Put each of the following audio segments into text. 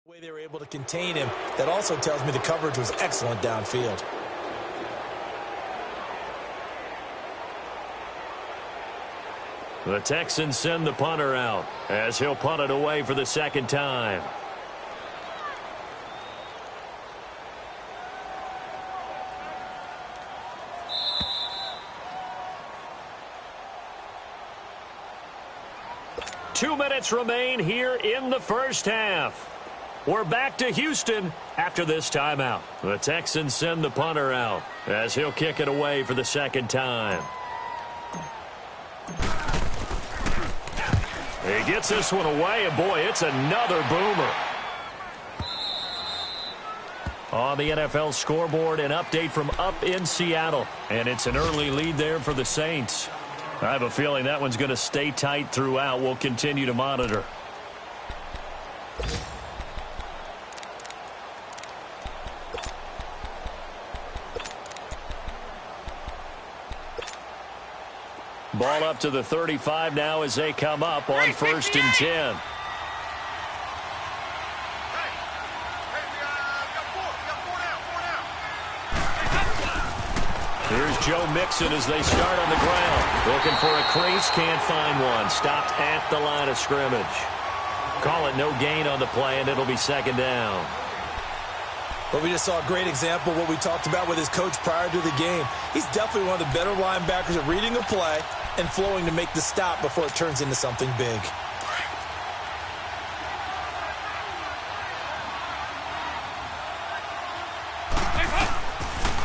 The way they were able to contain him, that also tells me the coverage was excellent downfield. The Texans send the punter out as he'll punt it away for the second time. Two minutes remain here in the first half. We're back to Houston after this timeout. The Texans send the punter out as he'll kick it away for the second time. He gets this one away, and boy, it's another boomer. On the NFL scoreboard, an update from up in Seattle, and it's an early lead there for the Saints. I have a feeling that one's going to stay tight throughout. We'll continue to monitor. Ball up to the 35 now as they come up on 1st and 10. Here's Joe Mixon as they start on the ground. Looking for a crease, can't find one. Stopped at the line of scrimmage. Call it no gain on the play, and it'll be second down. But we just saw a great example of what we talked about with his coach prior to the game. He's definitely one of the better linebackers at reading a play and flowing to make the stop before it turns into something big.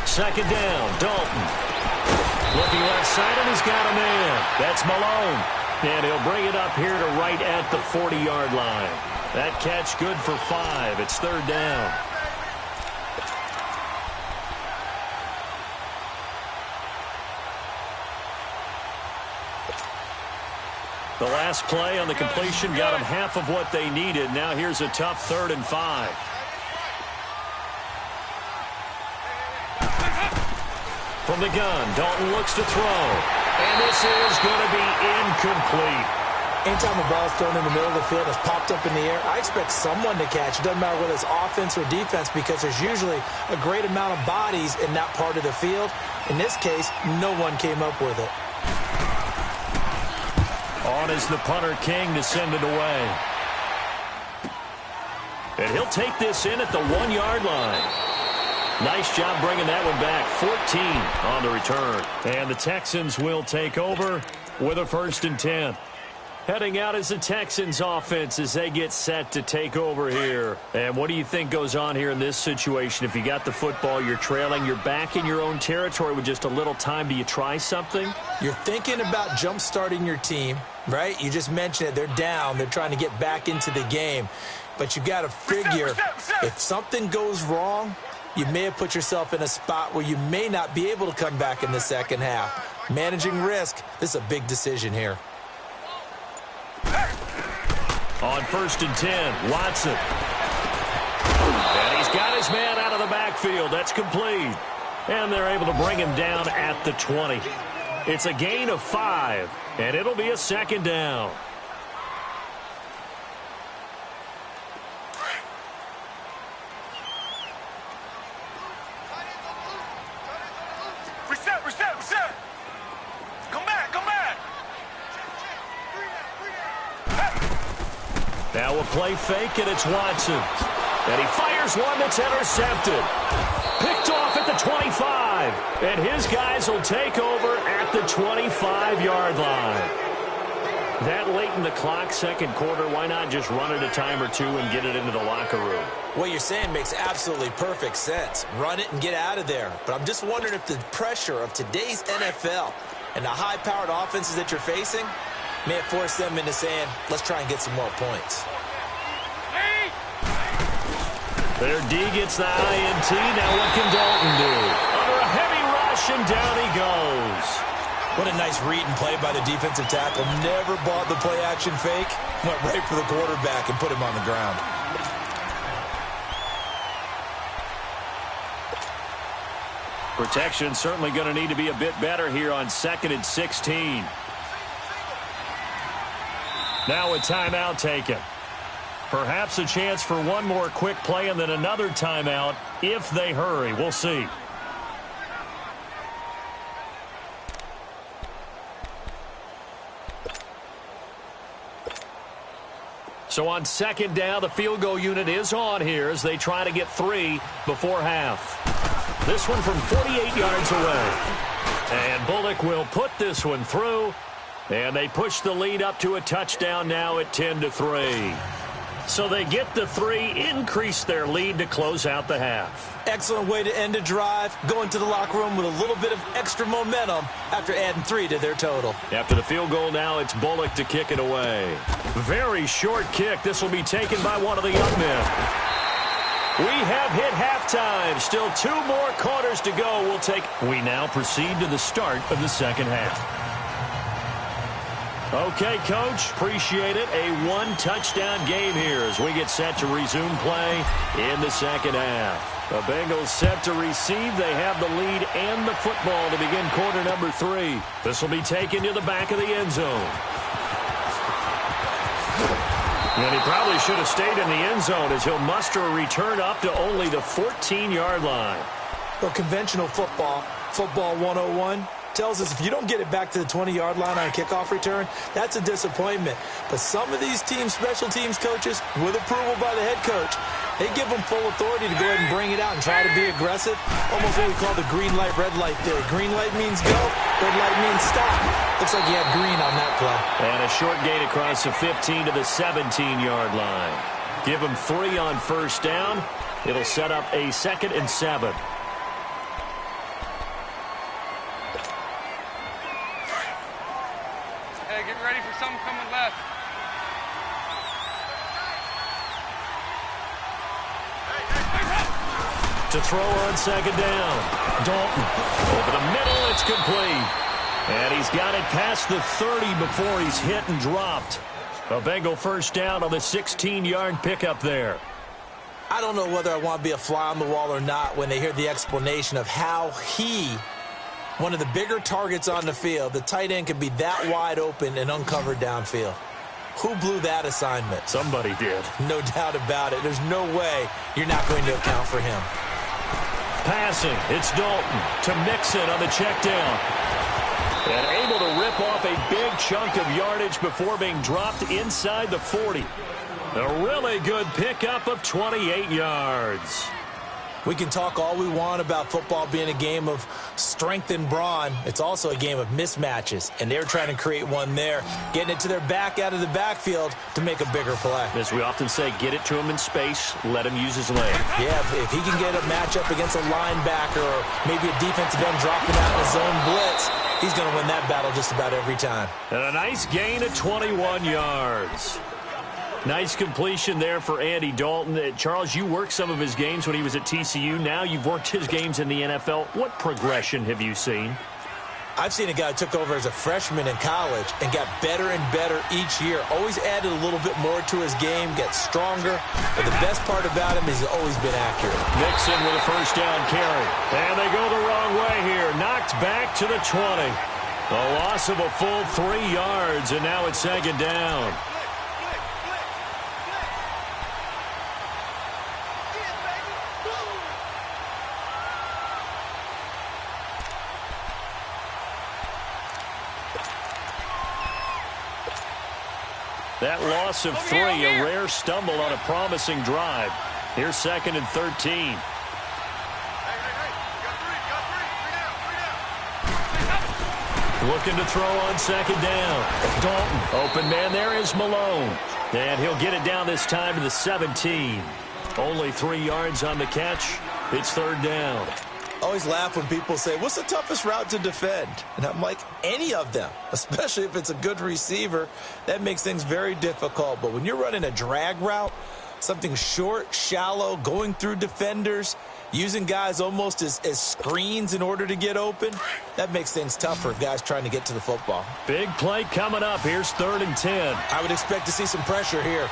Second down, Dalton. Looking left side, and he's got a man. That's Malone. And he'll bring it up here to right at the 40-yard line. That catch good for 5. It's third down. The last play on the completion got them half of what they needed. Now here's a tough 3rd and 5. From the gun, Dalton looks to throw. And this is going to be incomplete. Anytime a ball is thrown in the middle of the field, it's popped up in the air, I expect someone to catch. It doesn't matter whether it's offense or defense, because there's usually a great amount of bodies in that part of the field. In this case, no one came up with it. On is the punter King to send it away. And he'll take this in at the 1-yard line. Nice job bringing that one back. 14 on the return. And the Texans will take over with a 1st and 10. Heading out is the Texans offense as they get set to take over here. And what do you think goes on here in this situation? If you got the football, you're trailing, you're back in your own territory with just a little time. Do you try something? You're thinking about jump-starting your team, right? You just mentioned it. They're down. They're trying to get back into the game. But you got to figure if something goes wrong, you may have put yourself in a spot where you may not be able to come back in the second half. Managing risk, this is a big decision here. On 1st and 10, Watson. And he's got his man out of the backfield. That's complete. And they're able to bring him down at the 20. It's a gain of 5, and it'll be a second down. Reset. Come back. Now a play fake, and it's Watson. And he fires one that's intercepted. Picked off at the 25. And his guys will take over at the 25-yard line. That late in the clock, second quarter, why not just run it a time or two and get it into the locker room? What you're saying makes absolutely perfect sense. Run it and get out of there. But I'm just wondering if the pressure of today's NFL and the high-powered offenses that you're facing may have forced them into saying, let's try and get some more points. Their D gets the INT. Now what can Dalton do? Under a heavy rush, and down he goes. What a nice read and play by the defensive tackle. Never bought the play-action fake. Went right for the quarterback and put him on the ground. Protection certainly going to need to be a bit better here on 2nd and 16. Now a timeout taken. Perhaps a chance for one more quick play and then another timeout if they hurry. We'll see. So on second down, the field goal unit is on here as they try to get 3 before half. This one from 48 yards away. And Bullock will put this one through. And they push the lead up to a touchdown now at 10-3. So they get the 3, increase their lead to close out the half. Excellent way to end a drive. Go into the locker room with a little bit of extra momentum after adding 3 to their total. After the field goal now, it's Bullock to kick it away. Very short kick. This will be taken by one of the young men. We have hit halftime. Still 2 more quarters to go. We now proceed to the start of the second half. Okay, Coach, appreciate it. A 1-touchdown game here as we get set to resume play in the second half. The Bengals set to receive. They have the lead and the football to begin quarter number 3. This will be taken to the back of the end zone. And he probably should have stayed in the end zone as he'll muster a return up to only the 14-yard line. Well, conventional football 101, tells us if you don't get it back to the 20-yard line on a kickoff return, that's a disappointment. But some of these teams, special teams coaches, with approval by the head coach, they give them full authority to go ahead and bring it out and try to be aggressive. Almost what we call the green light, red light theory. Green light means go, red light means stop. Looks like you had green on that play. And a short gain across the 15 to the 17-yard line. Give them 3 on first down. It'll set up a 2nd and 7. Get ready for something coming left. To throw on second down. Dalton over the middle. It's complete. And he's got it past the 30 before he's hit and dropped. A Bengal first down on the 16-yard pickup there. I don't know whether I want to be a fly on the wall or not when they hear the explanation of how one of the bigger targets on the field, the tight end, can be that wide open and uncovered downfield. Who blew that assignment? Somebody did. No doubt about it. There's no way you're not going to account for him. Passing. It's Dalton to Mixon on the check down. And able to rip off a big chunk of yardage before being dropped inside the 40. A really good pickup of 28 yards. We can talk all we want about football being a game of strength and brawn. It's also a game of mismatches, and they're trying to create one there, getting it to their back out of the backfield to make a bigger play. As we often say, get it to him in space, let him use his leg. Yeah, if he can get a matchup against a linebacker or maybe a defensive end dropping out in a zone blitz, he's going to win that battle just about every time. And a nice gain of 21 yards. Nice completion there for Andy Dalton. Charles, you worked some of his games when he was at TCU. Now you've worked his games in the NFL. What progression have you seen? I've seen a guy who took over as a freshman in college and got better and better each year. Always added a little bit more to his game, gets stronger. But the best part about him is he's always been accurate. Mixon with a first down carry. And they go the wrong way here. Knocked back to the 20. A loss of a full 3 yards, and now it's second down. That loss of 3, a rare stumble on a promising drive. Here's 2nd and 13. Looking to throw on second down. Dalton, open man there is Malone. And he'll get it down this time to the 17. Only 3 yards on the catch. It's third down. Always laugh when people say, what's the toughest route to defend? And I'm like, any of them, especially if it's a good receiver. That makes things very difficult. But when you're running a drag route, something short, shallow, going through defenders, using guys almost as screens in order to get open, that makes things tougher for guys trying to get to the football. Big play coming up. Here's 3rd and 10. I would expect to see some pressure here.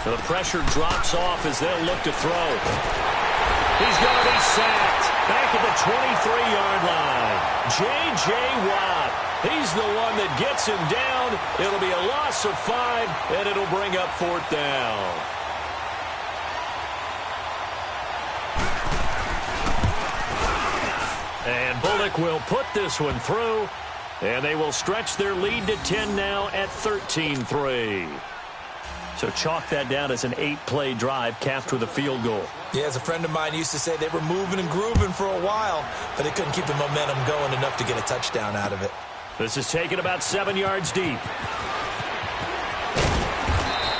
The pressure drops off as they'll look to throw. He's going to be sacked back at the 23-yard line. J.J. Watt He's the one that gets him down. It'll be a loss of 5, and it'll bring up 4th down. And Bullock will put this one through, and they will stretch their lead to 10 now at 13-3. So chalk that down as an 8-play drive capped with a field goal. Yeah, as a friend of mine used to say, they were moving and grooving for a while, but they couldn't keep the momentum going enough to get a touchdown out of it. This is taken about 7 yards deep.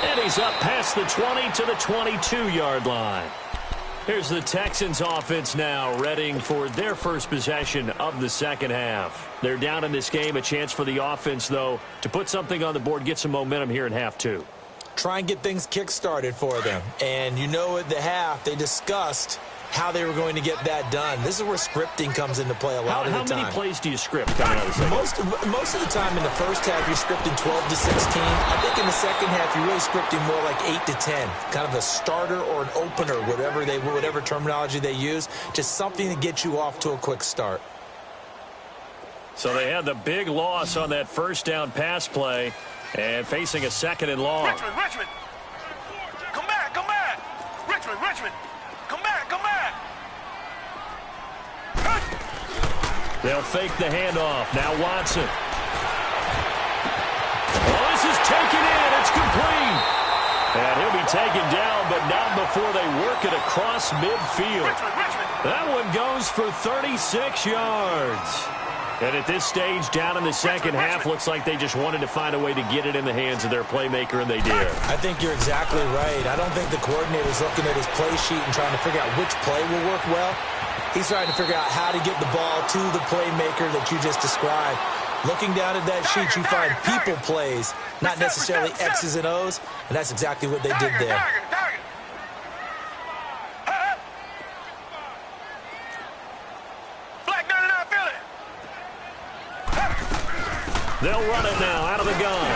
And he's up past the 20 to the 22-yard line. Here's the Texans offense now, readying for their first possession of the second half. They're down in this game. A chance for the offense, though, to put something on the board, get some momentum here in half 2. Try and get things kick-started for them. And you know at the half, they discussed how they were going to get that done. This is where scripting comes into play a lot of the time. How many plays do you script coming out of the second? Most of the time in the first half, you're scripting 12 to 16. I think in the second half, you're really scripting more like 8 to 10. Kind of a starter or an opener, whatever terminology they use. Just something to get you off to a quick start. So they had the big loss on that first down pass play and facing a 2nd and long. Richmond. Come back. Richmond. Come back. They'll fake the handoff. Now Watson. Oh, this is taken in. It's complete. And he'll be taken down, but not before they work it across midfield. That one goes for 36 yards. And at this stage, down in the second half, looks like they just wanted to find a way to get it in the hands of their playmaker, and they did. I think you're exactly right. I don't think the coordinator's looking at his play sheet and trying to figure out which play will work well. He's trying to figure out how to get the ball to the playmaker that you just described. Looking down at that sheet, you find people plays, not necessarily X's and O's, and that's exactly what they did there. They'll run it now out of the gun.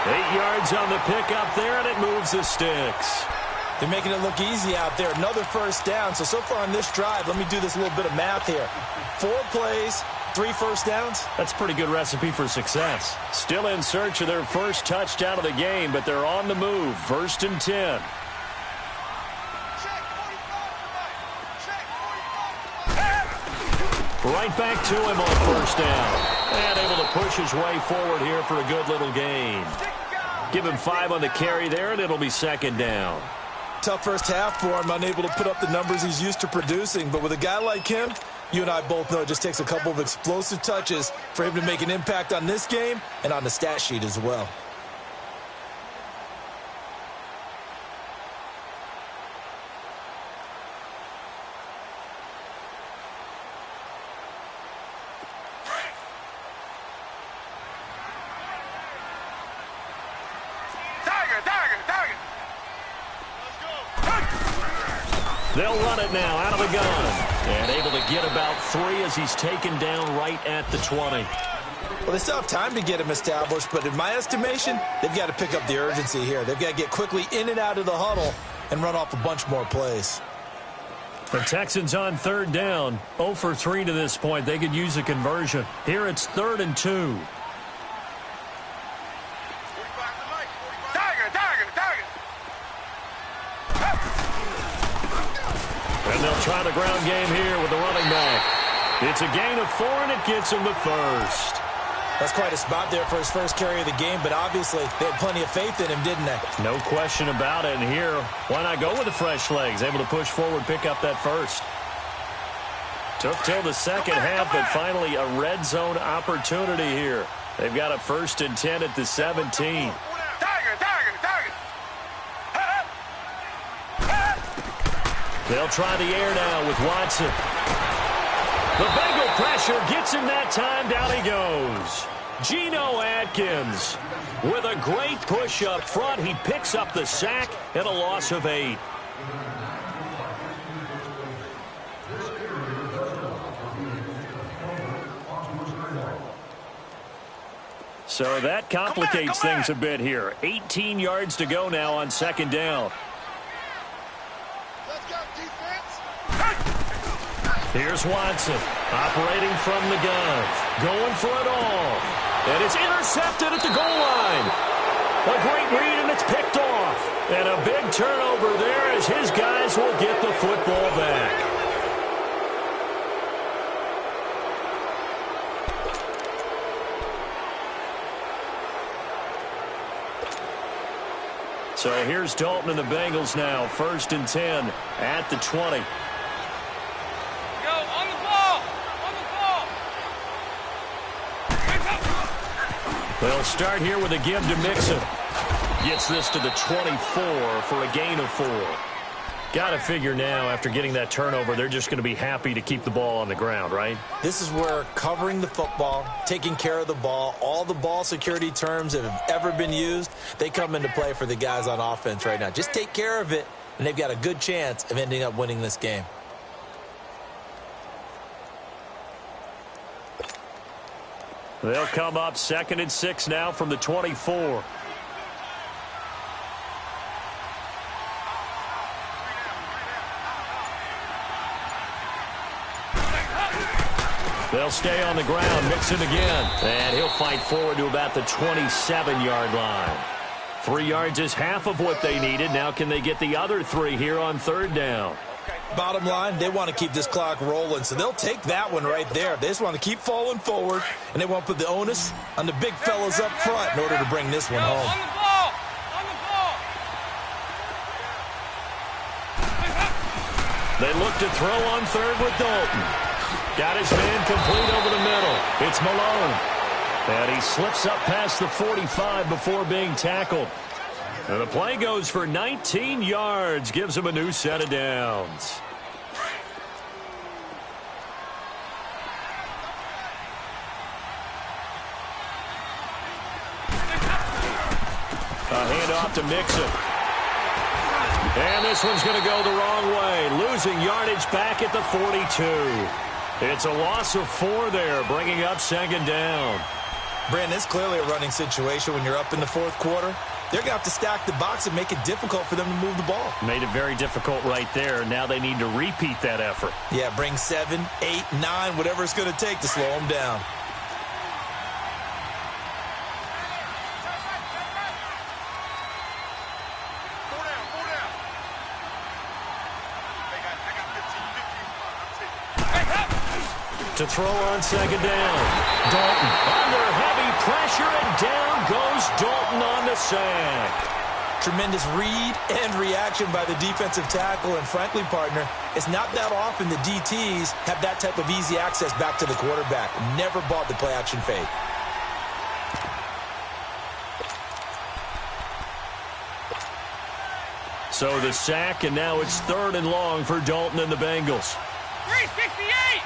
8 yards on the pickup there, and it moves the sticks. They're making it look easy out there. Another first down. So far on this drive, let me do this little bit of math here. 4 plays, 3 first downs. That's a pretty good recipe for success. Still in search of their first touchdown of the game, but they're on the move. 1st and 10. Right back to him on 1st down. And able to push his way forward here for a good little gain. Give him 5 on the carry there, and it'll be 2nd down. Tough first half for him, unable to put up the numbers he's used to producing. But with a guy like him, you and I both know it just takes a couple of explosive touches for him to make an impact on this game and on the stat sheet as well. They'll run it now out of the gun. And able to get about 3 as he's taken down right at the 20. Well, they still have time to get him established, but in my estimation, they've got to pick up the urgency here. They've got to get quickly in and out of the huddle and run off a bunch more plays. The Texans on 3rd down. 0 for 3 to this point. They could use a conversion. Here it's 3rd and 2. And they'll try the ground game here with the running back. It's a gain of 4, and it gets him the first. That's quite a spot there for his first carry of the game, but obviously they had plenty of faith in him, didn't they? No question about it. And here, why not go with the fresh legs? Able to push forward, pick up that first. Took till the second half, but finally a red zone opportunity here. They've got a 1st and 10 at the 17. They'll try the air now with Watson. The Bengal pressure gets him that time. Down he goes. Geno Atkins with a great push up front. He picks up the sack and a loss of 8. So that complicates things a bit here. 18 yards to go now on 2nd down. Here's Watson, operating from the gun, going for it all. And it's intercepted at the goal line. A great read, and it's picked off. And a big turnover there as his guys will get the football back. So here's Dalton and the Bengals now, 1st and 10 at the 20. Go, on the ball! On the ball! They'll start here with a give to Mixon. Gets this to the 24 for a gain of 4. Got to figure now, after getting that turnover, they're just going to be happy to keep the ball on the ground, right? This is where covering the football, taking care of the ball, all the ball security terms that have ever been used, they come into play for the guys on offense right now. Just take care of it, and they've got a good chance of ending up winning this game. They'll come up 2nd and 6 now from the 24. They'll stay on the ground, Mixon again. And he'll fight forward to about the 27-yard line. 3 yards is half of what they needed. Now can they get the other 3 here on 3rd down? Bottom line, they want to keep this clock rolling, so they'll take that one right there. They just want to keep falling forward, and they want to put the onus on the big fellas up front in order to bring this one home. On the ball! On the ball! They look to throw on 3rd with Dalton. Got his man complete over the middle. It's Malone. And he slips up past the 45 before being tackled. And the play goes for 19 yards. Gives him a new set of downs. A handoff to Mixon. And this one's going to go the wrong way. Losing yardage back at the 42. It's a loss of 4 there, bringing up 2nd down. Brandon, it's clearly a running situation when you're up in the 4th quarter. They're going to have to stack the box and make it difficult for them to move the ball. Made it very difficult right there. Now they need to repeat that effort. Yeah, bring 7, 8, 9, whatever it's going to take to slow them down. To throw on 2nd down. Dalton under heavy pressure, and down goes Dalton on the sack. Tremendous read and reaction by the defensive tackle, and frankly, partner, it's not that often the DTs have that type of easy access back to the quarterback. Never bought the play-action fake. So the sack, and now it's 3rd and long for Dalton and the Bengals. 368!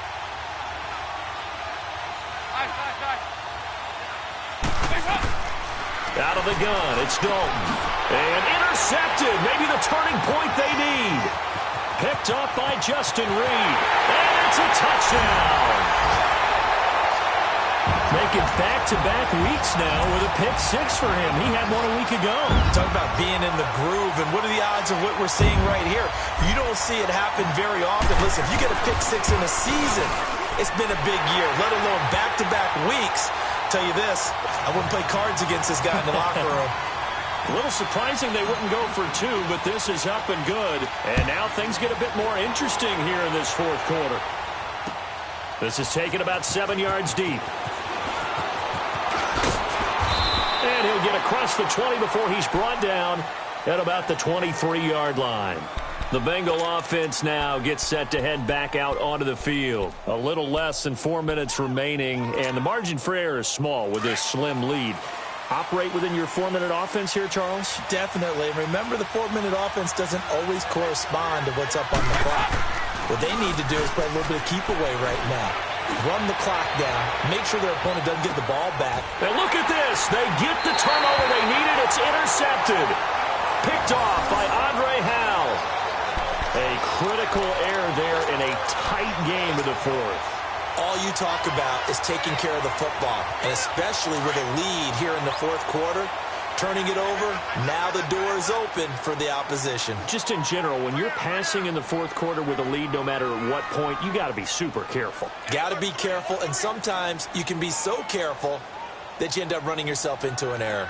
Out of the gun, it's Dalton. And intercepted, maybe the turning point they need. Picked up by Justin Reed. And it's a touchdown. Making back-to-back weeks now with a pick 6 for him. He had one a week ago. Talk about being in the groove, and what are the odds of what we're seeing right here? You don't see it happen very often. Listen, if you get a pick 6 in a season, it's been a big year, let alone back-to-back weeks. Tell you this, I wouldn't play cards against this guy in the locker room. A little surprising they wouldn't go for 2, but this is up and good. And now things get a bit more interesting here in this 4th quarter. This is taken about 7 yards deep. And he'll get across the 20 before he's brought down at about the 23-yard line. The Bengal offense now gets set to head back out onto the field. A little less than 4 minutes remaining, and the margin for error is small with this slim lead. Operate within your 4-minute offense here, Charles? Definitely. Remember, the 4-minute offense doesn't always correspond to what's up on the clock. What they need to do is play a little bit of keep away right now. Run the clock down. Make sure their opponent doesn't get the ball back. And look at this. They get the turnover they needed. It's intercepted. Picked off by Andre Howell. A critical error there in a tight game of the 4th. All you talk about is taking care of the football, and especially with a lead here in the 4th quarter, turning it over. Now the door is open for the opposition. Just in general, when you're passing in the fourth quarter with a lead, no matter at what point, you got to be super careful. Got to be careful, and sometimes you can be so careful that you end up running yourself into an error.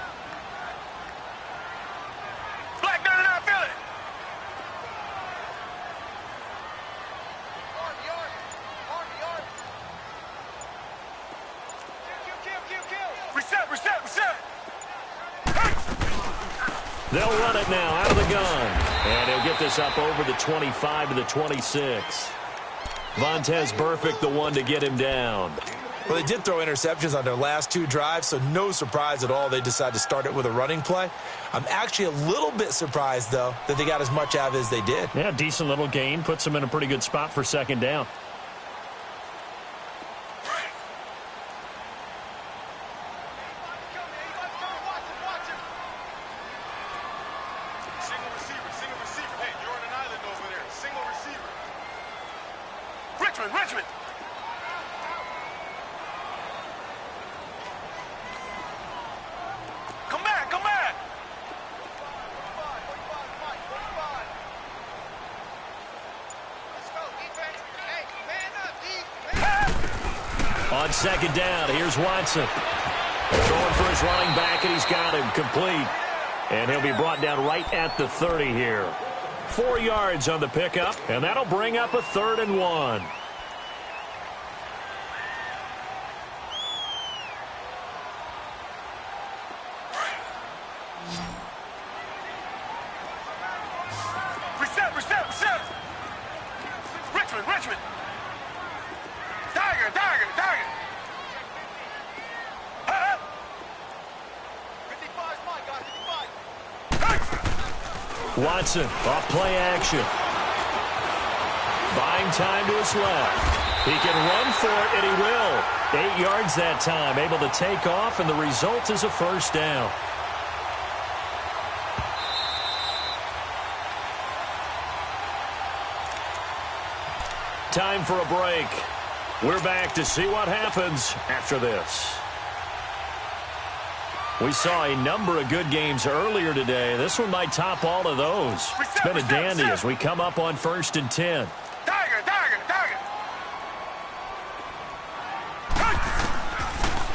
Black gun and I feel it. Reset. They'll run it now out of the gun. And he'll get this up over the 25 to the 26. Vontaze Burfict, the one to get him down. Well, they did throw interceptions on their last two drives, so no surprise at all they decided to start it with a running play. I'm actually a little bit surprised, though, that they got as much out of it as they did. Yeah, decent little gain. Puts them in a pretty good spot for second down. Richmond. Come back. On second down, here's Watson. Throwing for his running back, and he's got him complete. And he'll be brought down right at the 30 here. 4 yards on the pickup, and that'll bring up a 3rd and 1. Reset. Richmond. Tiger. 55's mine, guys. 55. Watson, off play action. Buying time to his left. He can run for it, and he will. 8 yards that time, able to take off, and the result is a first down. Time for a break. We're back to see what happens after this. We saw a number of good games earlier today. This one might top all of those. It's been a dandy as we come up on 1st and 10. Tiger.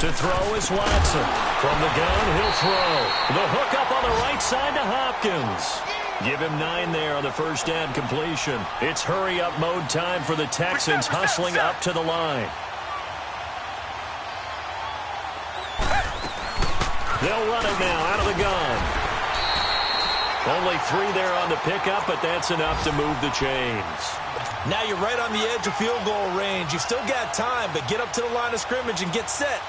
To throw is Watson. From the gun, he'll throw. The hook up on the right side to Hopkins. Give him 9 there on the first down completion. It's hurry-up mode time for the Texans, hustling up to the line. They'll run it now out of the gun. Only 3 there on the pickup, but that's enough to move the chains. Now you're right on the edge of field goal range. You've still got time, but get up to the line of scrimmage and get set.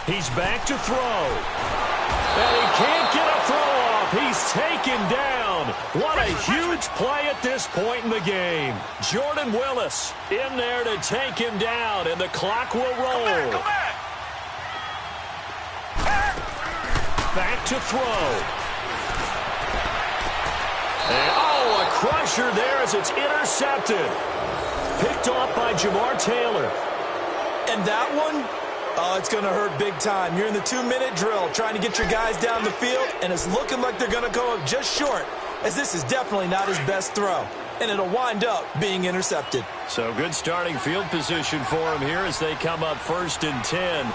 He's back to throw. And he can't get a throw off. He's taken down. What a huge play at this point in the game. Jordan Willis in there to take him down, and the clock will roll. Back to throw. And, a crusher there as it's intercepted. Picked off by Jamar Taylor. And that one? Oh, it's going to hurt big time. You're in the 2-minute drill trying to get your guys down the field, and it's looking like they're going to go up just short, as this is definitely not his best throw, and it'll wind up being intercepted. So good starting field position for him here as they come up 1st and 10.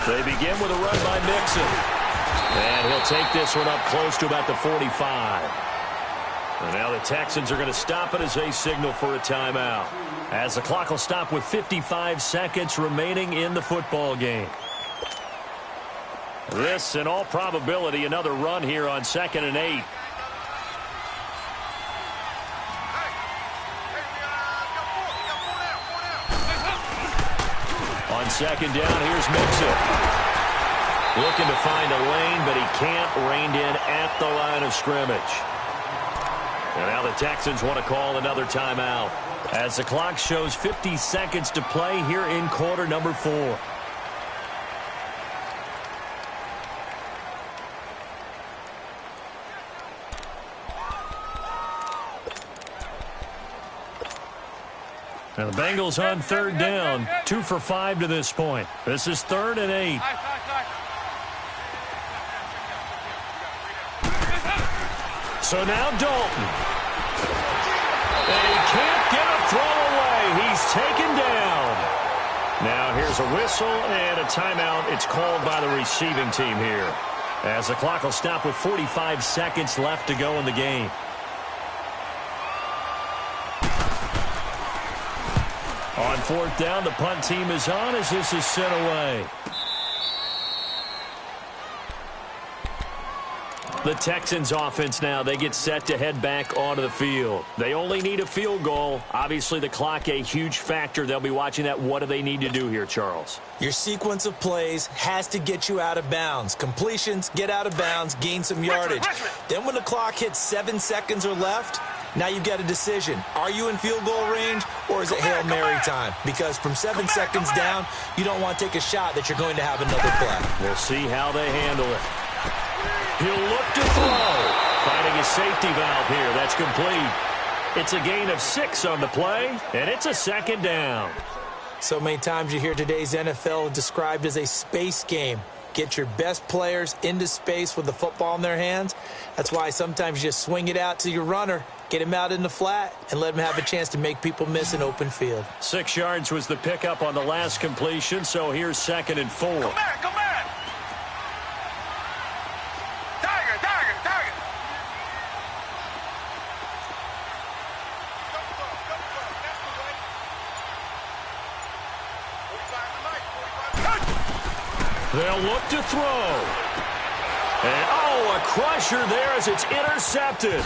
They begin with a run by Mixon. And he'll take this one up close to about the 45. And now the Texans are going to stop it as they signal for a timeout. As the clock will stop with 55 seconds remaining in the football game. This, in all probability, another run here on 2nd and 8. On 2nd down, here's Mixon. Looking to find a lane, but he can't. Reined in at the line of scrimmage. And now the Texans want to call another timeout as the clock shows 50 seconds to play here in quarter number 4. And the Bengals on third down, 2 for 5 to this point. This is 3rd and 8. So now Dalton. And he can't get a throw away. He's taken down. Now here's a whistle and a timeout. It's called by the receiving team here, as the clock will stop with 45 seconds left to go in the game. On 4th down, the punt team is on as this is sent away. The Texans offense now, they get set to head back onto the field. They only need a field goal. Obviously, the clock a huge factor. They'll be watching that. What do they need to do here, Charles? Your sequence of plays has to get you out of bounds. Completions, get out of bounds, gain some yardage. Then when the clock hits 7 seconds or left, now you've got a decision. Are you in field goal range, or is it Hail Mary time? Because from 7 seconds down, you don't want to take a shot that you're going to have another play. We'll see how they handle it. He'll look to throw. Finding a safety valve here. That's complete. It's a gain of 6 on the play, and it's a 2nd down. So many times you hear today's NFL described as a space game. Get your best players into space with the football in their hands. That's why sometimes you just swing it out to your runner, get him out in the flat, and let him have a chance to make people miss an open field. 6 yards was the pickup on the last completion, so here's 2nd and 4. Come back, come back. Tiger, tiger, tiger. That's the way. 45 tonight, 45. They'll look to throw. And, oh, a crusher there as it's intercepted.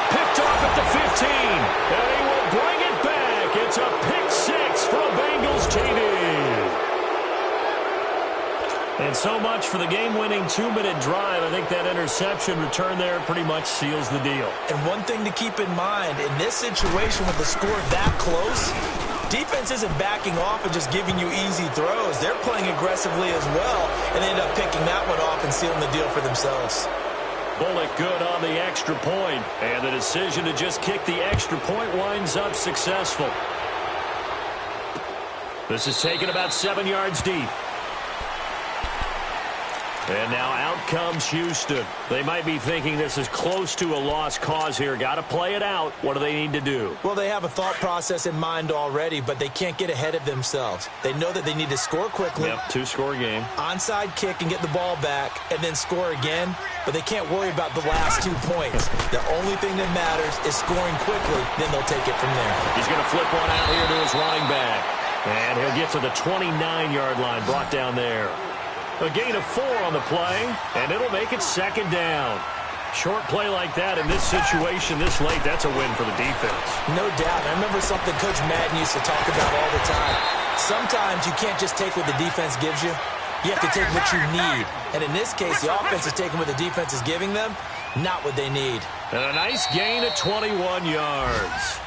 Picked off at the 15. And he will bring it back. It's a pick 6 for a Bengals TD. And so much for the game-winning 2-minute drive. I think that interception return there pretty much seals the deal. And one thing to keep in mind, in this situation with the score that close, defense isn't backing off and just giving you easy throws. They're playing aggressively as well, and they end up picking that one off and sealing the deal for themselves. Bullock good on the extra point, and the decision to just kick the extra point winds up successful. This is taken about 7 yards deep. And now out comes Houston. They might be thinking this is close to a lost cause here. Got to play it out. What do they need to do? Well, they have a thought process in mind already, but they can't get ahead of themselves. They know that they need to score quickly. Yep, 2-score game. Onside kick and get the ball back and then score again, but they can't worry about the last 2 points. The only thing that matters is scoring quickly, then they'll take it from there. He's going to flip one out here to his running back. And he'll get to the 29-yard line, brought down there. A gain of 4 on the play, and it'll make it 2nd down. Short play like that in this situation this late, that's a win for the defense. No doubt. I remember something Coach Madden used to talk about all the time. Sometimes you can't just take what the defense gives you. You have to take what you need. And in this case, the offense is taking what the defense is giving them, not what they need. And a nice gain of 21 yards.